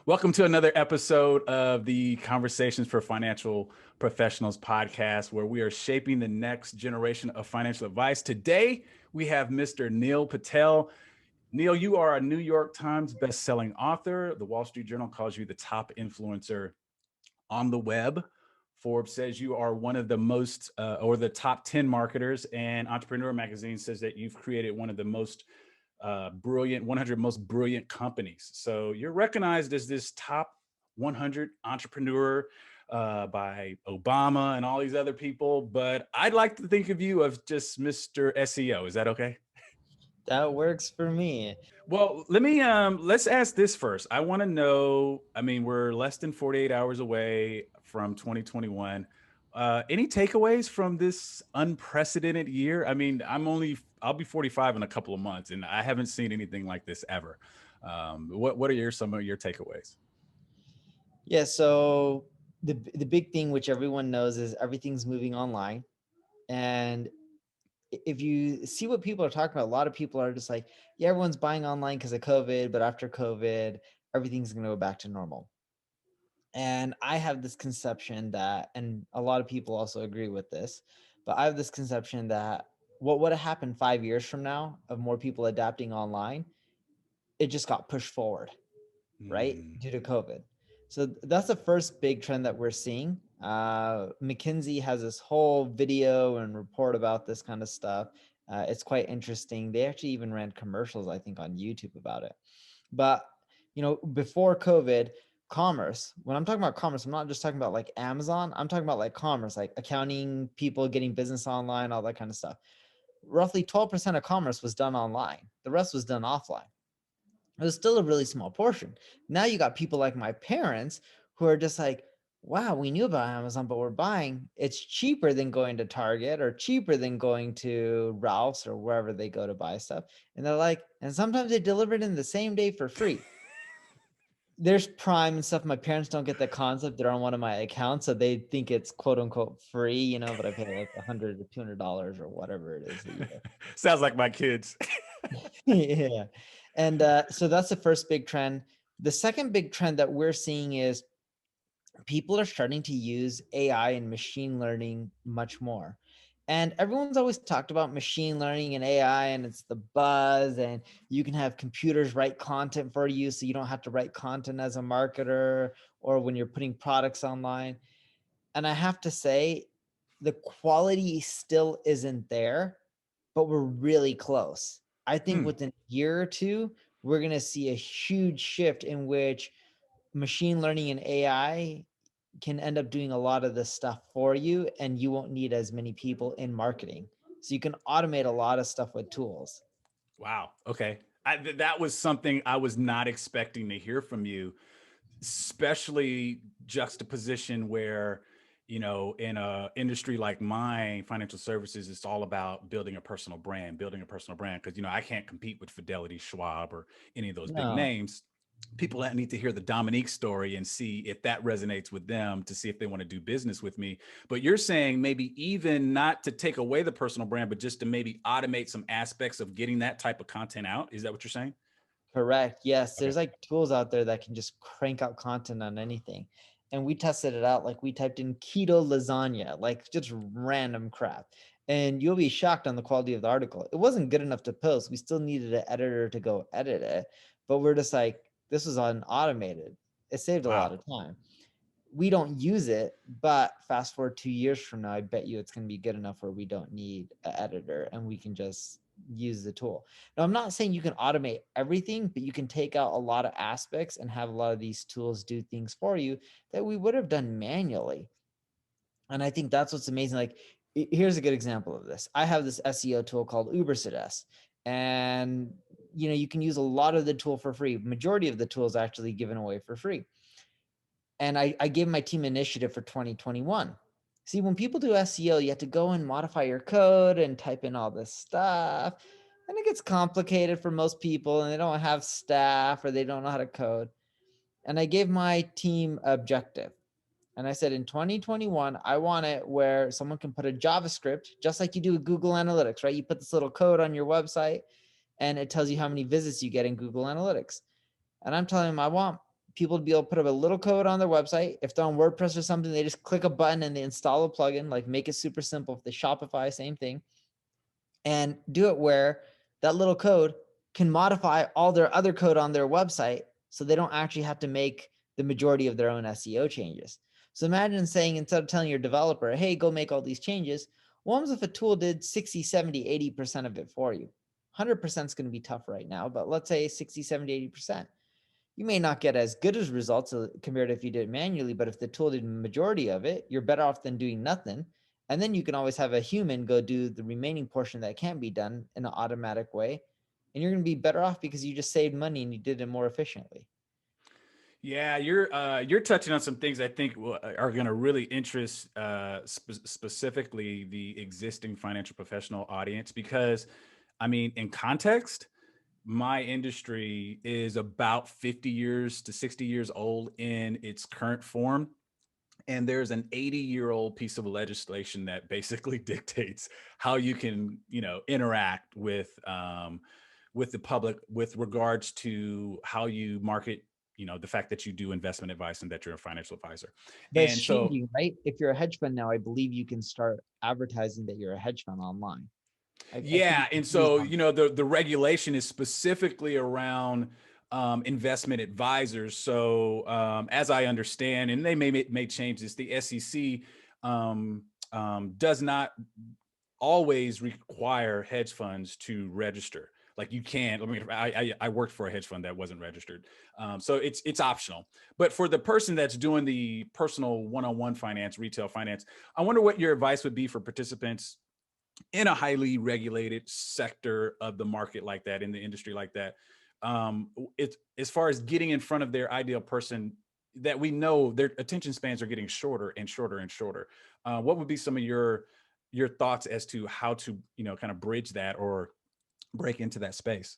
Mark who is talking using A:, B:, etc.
A: Welcome to another episode of the Conversations for Financial Professionals podcast, where we are shaping the next generation of financial advice. Today, we have Mr. Neil Patel. Neil, you are a New York Times best-selling author. The Wall Street Journal calls you the top influencer on the web. Forbes says you are one of the most or the top 10 marketers, and Entrepreneur Magazine says that you've created one of the most brilliant 100 most brilliant companies. So you're recognized as this top 100 entrepreneur by Obama and all these other people. But I'd like to think of you as just Mr. SEO. Is that okay?
B: That works for me.
A: Well, let's ask this first. I want to know, I mean, we're less than 48 hours away from 2021. Any takeaways from this unprecedented year? I mean, I'll be 45 in a couple of months, and I haven't seen anything like this ever. What are some of your takeaways?
B: Yeah, so the big thing which everyone knows is everything's moving online. And if you see what people are talking about, a lot of people are just like, yeah, everyone's buying online because of COVID, but after COVID, everything's going to go back to normal. And I have this conception that, and a lot of people also agree with this, but I have this conception that what would have happened 5 years from now of more people adapting online, it just got pushed forward, right?
A: Mm.
B: Due to COVID. So that's the first big trend that we're seeing. McKinsey has this whole video and report about this kind of stuff. It's quite interesting. They actually even ran commercials, I think, on YouTube about it. But, before COVID, commerce, when I'm talking about commerce, I'm not just talking about like Amazon. I'm talking about like commerce, like accounting, people getting business online, all that kind of stuff. Roughly 12% of commerce was done online. The rest was done offline. It was still a really small portion. Now you got people like my parents who are just like, wow, we knew about Amazon, but we're buying. It's cheaper than going to Target or cheaper than going to Ralph's or wherever they go to buy stuff. And they're like, and sometimes they deliver it in the same day for free. There's Prime and stuff. My parents don't get the concept. They're on one of my accounts, so they think it's quote unquote free, but I pay like $100 or $200 or whatever it is a year.
A: Sounds like my kids.
B: Yeah. And so that's the first big trend. The second big trend that we're seeing is people are starting to use AI and machine learning much more. And everyone's always talked about machine learning and AI, and it's the buzz, and you can have computers write content for you so you don't have to write content as a marketer or when you're putting products online. And I have to say, the quality still isn't there, but we're really close. I think
A: Hmm.
B: within a year or two, we're going to see a huge shift in which machine learning and AI can end up doing a lot of this stuff for you, and you won't need as many people in marketing. So you can automate a lot of stuff with tools.
A: Wow. Okay. That was something I was not expecting to hear from you, especially juxtaposition where, in a industry like mine, financial services, it's all about building a personal brand, because, I can't compete with Fidelity, Schwab, or any of those big
B: No,
A: names. People that need to hear the Dominique story and see if that resonates with them to see if they want to do business with me. But you're saying maybe even not to take away the personal brand, but just to maybe automate some aspects of getting that type of content out. Is that what you're saying?
B: correct. Yes,
A: Okay.
B: there's like tools out there that can just crank out content on anything. And we tested it out. Like we typed in keto lasagna, like just random crap. And you'll be shocked on the quality of the article. It wasn't good enough to post. We still needed an editor to go edit it. But we're just like, this was on automated. It saved a lot
A: Wow.
B: of time. We don't use it, but fast forward 2 years from now, I bet you it's going to be good enough where we don't need an editor and we can just use the tool. Now, I'm not saying you can automate everything, but you can take out a lot of aspects and have a lot of these tools do things for you that we would have done manually. And I think that's what's amazing. Like, here's a good example of this. I have this SEO tool called Ubersuggest, and you can use a lot of the tool for free. Majority of the tools actually given away for free. And I gave my team initiative for 2021. See, when people do SEO, you have to go and modify your code and type in all this stuff. And it gets complicated for most people, and they don't have staff or they don't know how to code. And I gave my team objective. And I said, in 2021, I want it where someone can put a JavaScript, just like you do with Google Analytics, right? You put this little code on your website and it tells you how many visits you get in Google Analytics. And I'm telling them I want people to be able to put up a little code on their website. If they're on WordPress or something, they just click a button and they install a plugin, like make it super simple. If they Shopify, same thing. And do it where that little code can modify all their other code on their website so they don't actually have to make the majority of their own SEO changes. So imagine saying, instead of telling your developer, hey, go make all these changes, what if a tool did 60, 70, 80% of it for you? 100% is going to be tough right now, but let's say 60, 70, 80%. You may not get as good as results compared to if you did it manually, but if the tool did the majority of it, you're better off than doing nothing. And then you can always have a human go do the remaining portion that can be done in an automatic way. And you're going to be better off because you just saved money and you did it more efficiently.
A: Yeah, you're touching on some things I think are going to really interest specifically the existing financial professional audience, because I mean, in context, my industry is about 50 years to 60 years old in its current form. And there's an 80-year-old piece of legislation that basically dictates how you can, interact with the public with regards to how you market, the fact that you do investment advice and that you're a financial advisor.
B: But it's
A: And so,
B: changing, right? If you're a hedge fund now, I believe you can start advertising that you're a hedge fund online. I could be
A: yeah, and
B: confused
A: so
B: on.
A: the regulation is specifically around investment advisors. So as I understand, and they may change this, the SEC does not always require hedge funds to register. Like you can. I mean, I worked for a hedge fund that wasn't registered, so it's optional. But for the person that's doing the personal one-on-one finance, retail finance, I wonder what your advice would be for participants in a highly regulated sector of the market like that, in the industry like that. It's as far as getting in front of their ideal person that we know their attention spans are getting shorter and shorter and shorter. What would be some of your thoughts as to how to, kind of bridge that or break into that space?